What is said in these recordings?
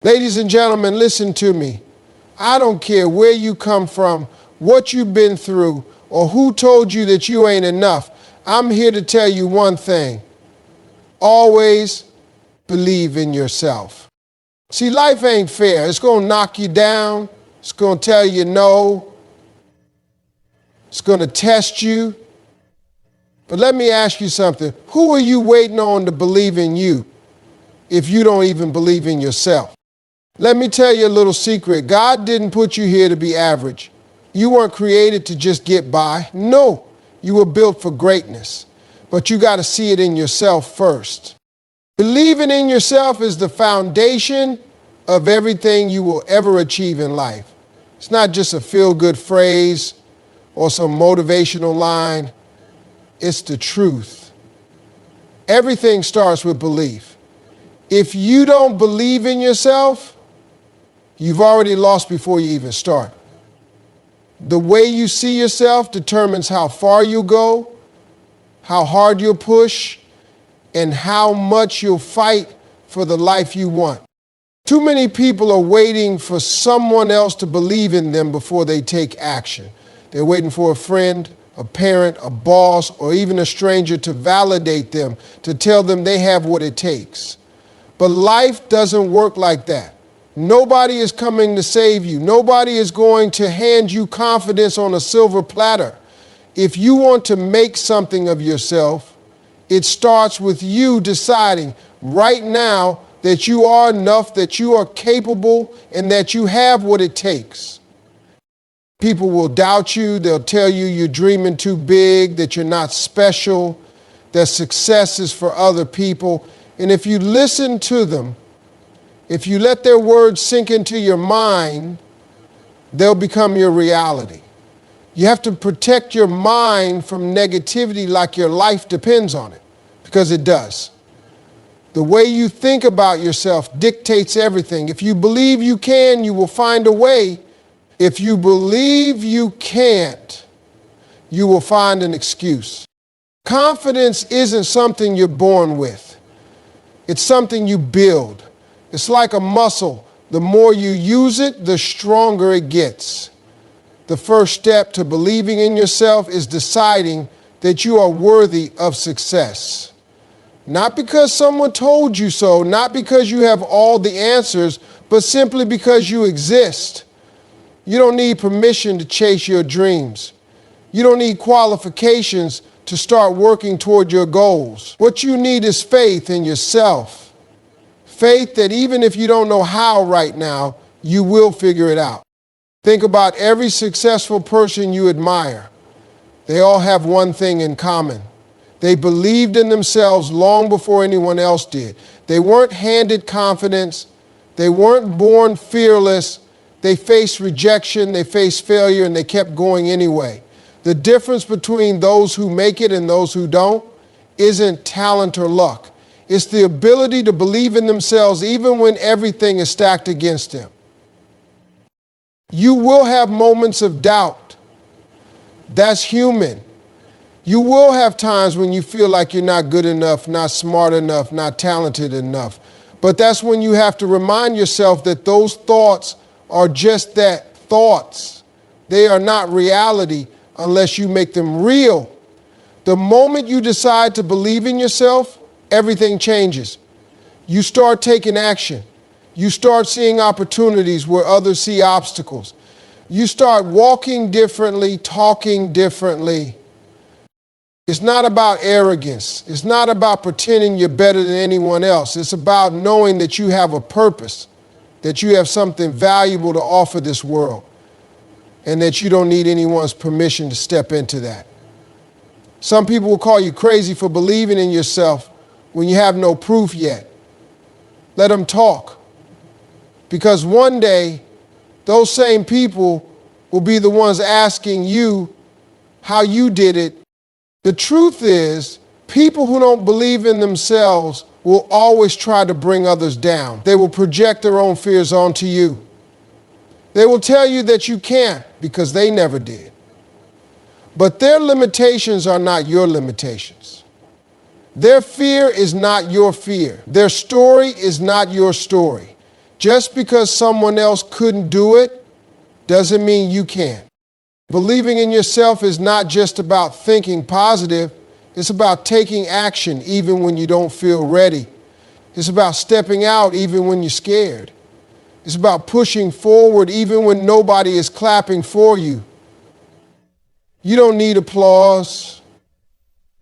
Ladies and gentlemen, listen to me. I don't care where you come from, what you've been through, or who told you that you ain't enough. I'm here to tell you one thing. Always believe in yourself. See, life ain't fair. It's going to knock you down. It's going to tell you no. It's going to test you. But let me ask you something. Who are you waiting on to believe in you if you don't even believe in yourself? Let me tell you a little secret. God didn't put you here to be average. You weren't created to just get by. No, you were built for greatness. But you got to see it in yourself first. Believing in yourself is the foundation of everything you will ever achieve in life. It's not just a feel-good phrase or some motivational line. It's the truth. Everything starts with belief. If you don't believe in yourself, you've already lost before you even start. The way you see yourself determines how far you'll go, how hard you'll push, and how much you'll fight for the life you want. Too many people are waiting for someone else to believe in them before they take action. They're waiting for a friend, a parent, a boss, or even a stranger to validate them, to tell them they have what it takes. But life doesn't work like that. Nobody is coming to save you. Nobody is going to hand you confidence on a silver platter. If you want to make something of yourself, it starts with you deciding right now that you are enough, that you are capable, and that you have what it takes. People will doubt you. They'll tell you you're dreaming too big, that you're not special, that success is for other people. And if you listen to them, if you let their words sink into your mind, they'll become your reality. You have to protect your mind from negativity like your life depends on it, because it does. The way you think about yourself dictates everything. If you believe you can, you will find a way. If you believe you can't, you will find an excuse. Confidence isn't something you're born with. It's something you build. It's like a muscle. The more you use it, the stronger it gets. The first step to believing in yourself is deciding that you are worthy of success. Not because someone told you so, not because you have all the answers, but simply because you exist. You don't need permission to chase your dreams. You don't need qualifications to start working toward your goals. What you need is faith in yourself. Faith that even if you don't know how right now, you will figure it out. Think about every successful person you admire. They all have one thing in common. They believed in themselves long before anyone else did. They weren't handed confidence. They weren't born fearless. They faced rejection, they faced failure, and they kept going anyway. The difference between those who make it and those who don't isn't talent or luck. It's the ability to believe in themselves even when everything is stacked against them. You will have moments of doubt. That's human. You will have times when you feel like you're not good enough, not smart enough, not talented enough. But that's when you have to remind yourself that those thoughts are just that, thoughts. They are not reality unless you make them real. The moment you decide to believe in yourself, everything changes. You start taking action. You start seeing opportunities where others see obstacles. You start walking differently, talking differently. It's not about arrogance. It's not about pretending you're better than anyone else. It's about knowing that you have a purpose, that you have something valuable to offer this world, and that you don't need anyone's permission to step into that. Some people will call you crazy for believing in yourself when you have no proof yet. Let them talk. Because one day, those same people will be the ones asking you how you did it. The truth is, people who don't believe in themselves will always try to bring others down. They will project their own fears onto you. They will tell you that you can't because they never did. But their limitations are not your limitations. Their fear is not your fear. Their story is not your story. Just because someone else couldn't do it doesn't mean you can't. Believing in yourself is not just about thinking positive. It's about taking action even when you don't feel ready. It's about stepping out even when you're scared. It's about pushing forward even when nobody is clapping for you. You don't need applause.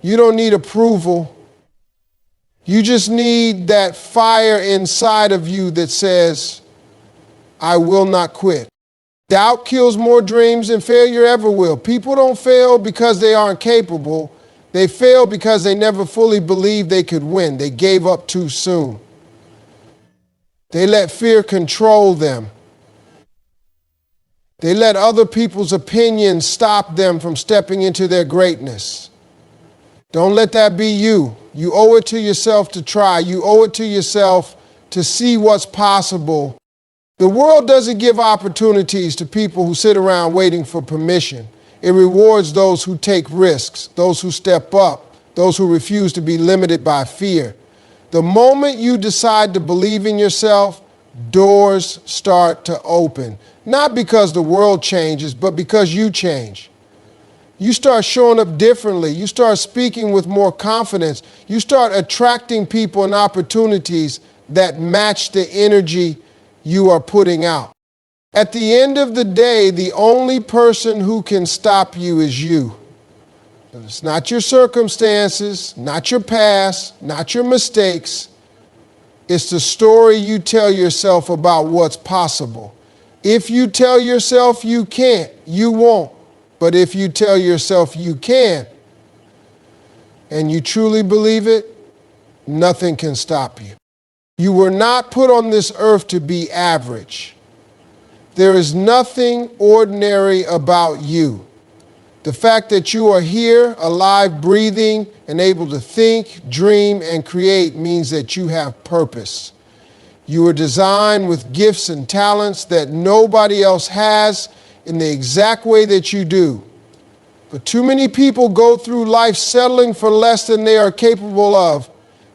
You don't need approval. You just need that fire inside of you that says, I will not quit. Doubt kills more dreams than failure ever will. People don't fail because they aren't capable. They fail because they never fully believed they could win. They gave up too soon. They let fear control them. They let other people's opinions stop them from stepping into their greatness. Don't let that be you. You owe it to yourself to try. You owe it to yourself to see what's possible. The world doesn't give opportunities to people who sit around waiting for permission. It rewards those who take risks, those who step up, those who refuse to be limited by fear. The moment you decide to believe in yourself, doors start to open. Not because the world changes, but because you change. You start showing up differently. You start speaking with more confidence. You start attracting people and opportunities that match the energy you are putting out. At the end of the day, the only person who can stop you is you. It's not your circumstances, not your past, not your mistakes. It's the story you tell yourself about what's possible. If you tell yourself you can't, you won't. But if you tell yourself you can, and you truly believe it, nothing can stop you. You were not put on this earth to be average. There is nothing ordinary about you. The fact that you are here, alive, breathing, and able to think, dream, and create means that you have purpose. You were designed with gifts and talents that nobody else has in the exact way that you do. But too many people go through life settling for less than they are capable of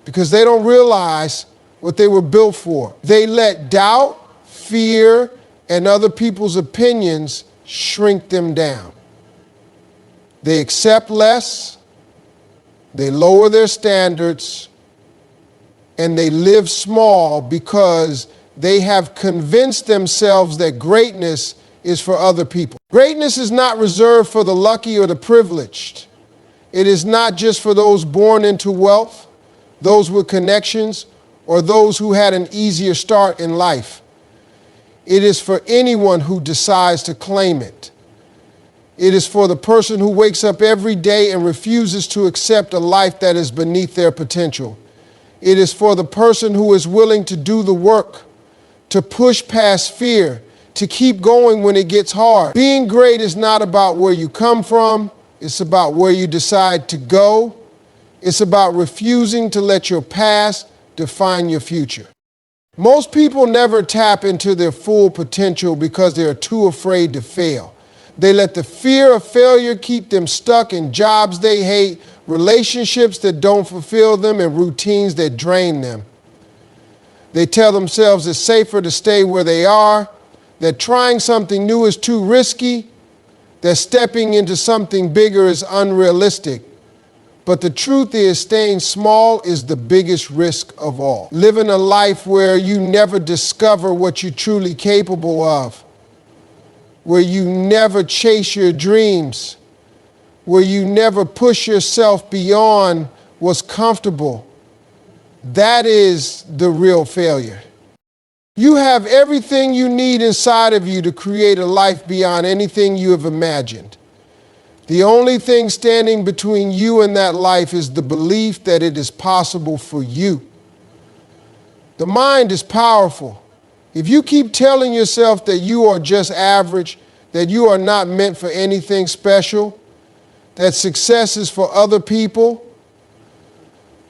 because they don't realize what they were built for. They let doubt, fear, and other people's opinions shrink them down. They accept less, they lower their standards, and they live small because they have convinced themselves that greatness is for other people. Greatness is not reserved for the lucky or the privileged. It is not just for those born into wealth, those with connections, or those who had an easier start in life. It is for anyone who decides to claim it. It is for the person who wakes up every day and refuses to accept a life that is beneath their potential. It is for the person who is willing to do the work, to push past fear, to keep going when it gets hard. Being great is not about where you come from. It's about where you decide to go. It's about refusing to let your past define your future. Most people never tap into their full potential because they are too afraid to fail. They let the fear of failure keep them stuck in jobs they hate, relationships that don't fulfill them, and routines that drain them. They tell themselves it's safer to stay where they are, that trying something new is too risky, that stepping into something bigger is unrealistic. But the truth is, staying small is the biggest risk of all. Living a life where you never discover what you're truly capable of, where you never chase your dreams, where you never push yourself beyond what's comfortable, that is the real failure. You have everything you need inside of you to create a life beyond anything you have imagined. The only thing standing between you and that life is the belief that it is possible for you. The mind is powerful. If you keep telling yourself that you are just average, that you are not meant for anything special, that success is for other people,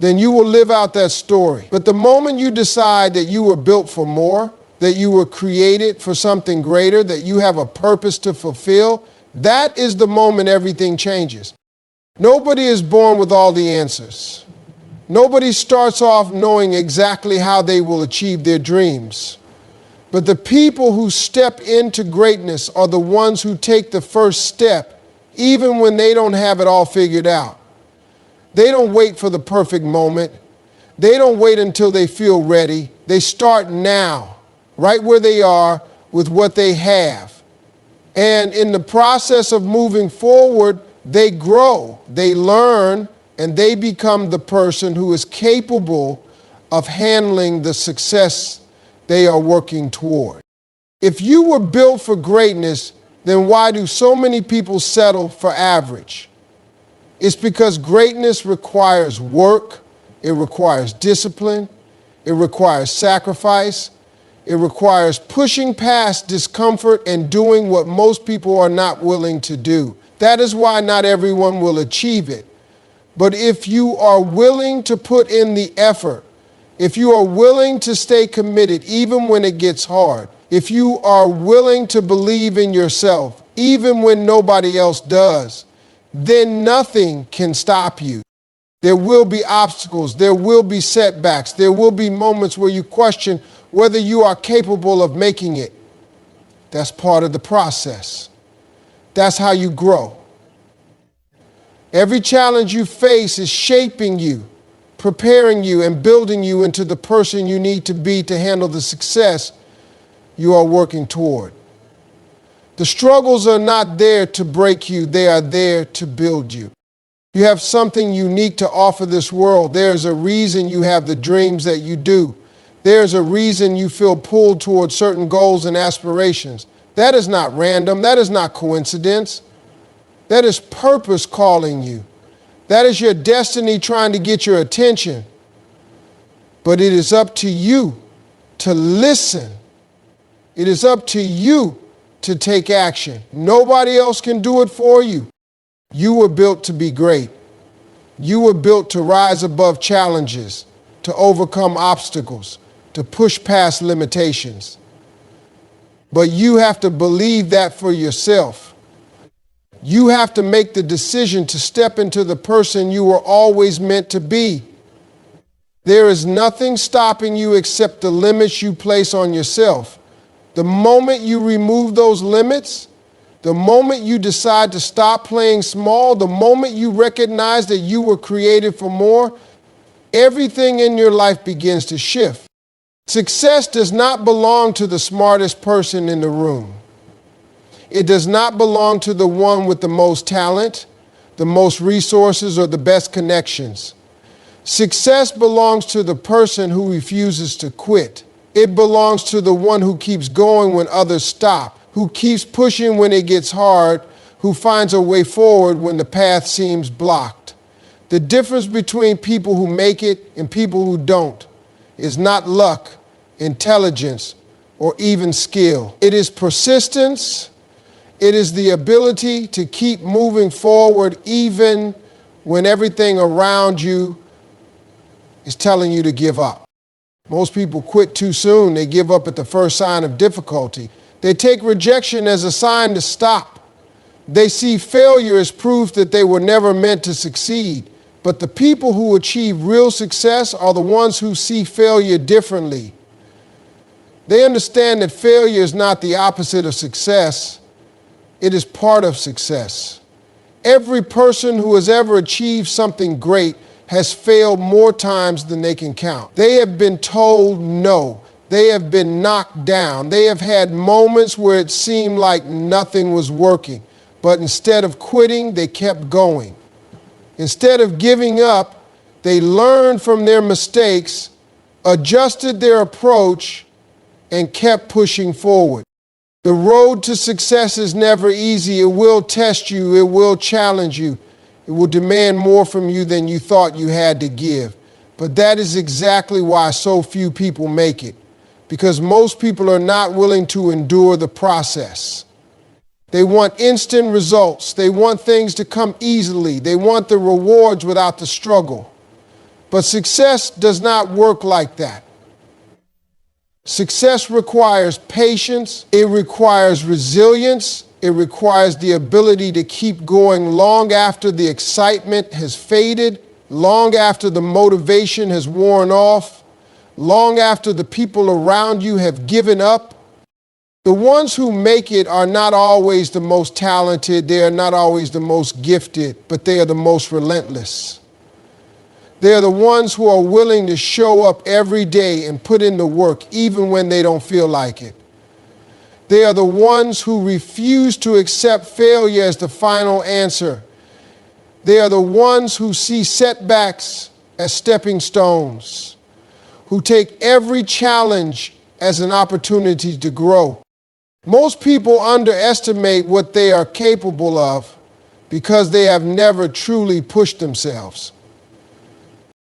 then you will live out that story. But the moment you decide that you were built for more, that you were created for something greater, that you have a purpose to fulfill, that is the moment everything changes. Nobody is born with all the answers. Nobody starts off knowing exactly how they will achieve their dreams. But the people who step into greatness are the ones who take the first step, even when they don't have it all figured out. They don't wait for the perfect moment. They don't wait until they feel ready. They start now, right where they are with what they have. And in the process of moving forward, they grow, they learn, and they become the person who is capable of handling the success they are working toward. If you were built for greatness, then why do so many people settle for average? It's because greatness requires work, it requires discipline, it requires sacrifice, it requires pushing past discomfort and doing what most people are not willing to do. That is why not everyone will achieve it. But if you are willing to put in the effort, if you are willing to stay committed even when it gets hard, if you are willing to believe in yourself even when nobody else does, then nothing can stop you. There will be obstacles, there will be setbacks, there will be moments where you question whether you are capable of making it. That's part of the process. That's how you grow. Every challenge you face is shaping you, preparing you, and building you into the person you need to be to handle the success you are working toward. The struggles are not there to break you, they are there to build you. You have something unique to offer this world. There's a reason you have the dreams that you do. There's a reason you feel pulled towards certain goals and aspirations. That is not random. That is not coincidence. That is purpose calling you. That is your destiny trying to get your attention. But it is up to you to listen. It is up to you to take action. Nobody else can do it for you. You were built to be great. You were built to rise above challenges, to overcome obstacles, to push past limitations. But you have to believe that for yourself. You have to make the decision to step into the person you were always meant to be. There is nothing stopping you except the limits you place on yourself. The moment you remove those limits, the moment you decide to stop playing small, the moment you recognize that you were created for more, everything in your life begins to shift. Success does not belong to the smartest person in the room. It does not belong to the one with the most talent, the most resources, or the best connections. Success belongs to the person who refuses to quit. It belongs to the one who keeps going when others stop, who keeps pushing when it gets hard, who finds a way forward when the path seems blocked. The difference between people who make it and people who don't is not luck, intelligence, or even skill. It is persistence. It is the ability to keep moving forward even when everything around you is telling you to give up. Most people quit too soon. They give up at the first sign of difficulty. They take rejection as a sign to stop. They see failure as proof that they were never meant to succeed. But the people who achieve real success are the ones who see failure differently. They understand that failure is not the opposite of success. It is part of success. Every person who has ever achieved something great has failed more times than they can count. They have been told no. They have been knocked down. They have had moments where it seemed like nothing was working. But instead of quitting, they kept going. Instead of giving up, they learned from their mistakes, adjusted their approach, and kept pushing forward. The road to success is never easy. It will test you. It will challenge you. It will demand more from you than you thought you had to give. But that is exactly why so few people make it, because most people are not willing to endure the process. They want instant results. They want things to come easily. They want the rewards without the struggle. But success does not work like that. Success requires patience. It requires resilience. It requires the ability to keep going long after the excitement has faded, long after the motivation has worn off, long after the people around you have given up. The ones who make it are not always the most talented, they are not always the most gifted, but they are the most relentless. They are the ones who are willing to show up every day and put in the work even when they don't feel like it. They are the ones who refuse to accept failure as the final answer. They are the ones who see setbacks as stepping stones, who take every challenge as an opportunity to grow. Most people underestimate what they are capable of because they have never truly pushed themselves.